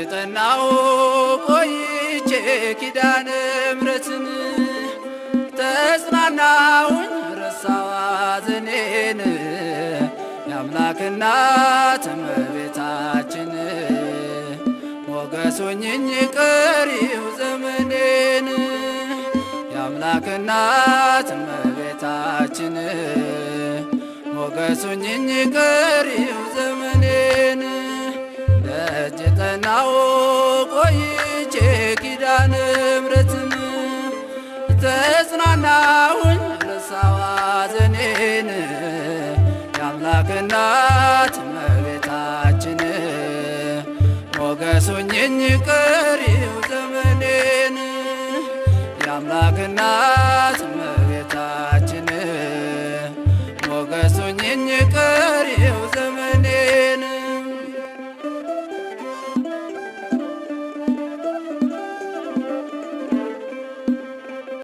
ጠናሁ ቆይቼ ኪዳነ ምሕረትን ተጽናናሁኝ ረሳሁ ሐዘኔን የአምላክ እናት እመቤታችን ሞገስ ሆኜኝ ቀሪው ዘመኔን የአምላክ እናት እመቤታችን ሞገስ ሆኜኝ ቀሪው ዘመኔን ደጅ ጠናሁ ቆይቼ ኪዳነ ምሕረትን ተጽናናሁኝ ረሳሁ ሐዘኔን የአምላክ እናት እመቤታችን ሞገስ ሆኜኝ ቀሪው ዘመኔን የአምላክ እናት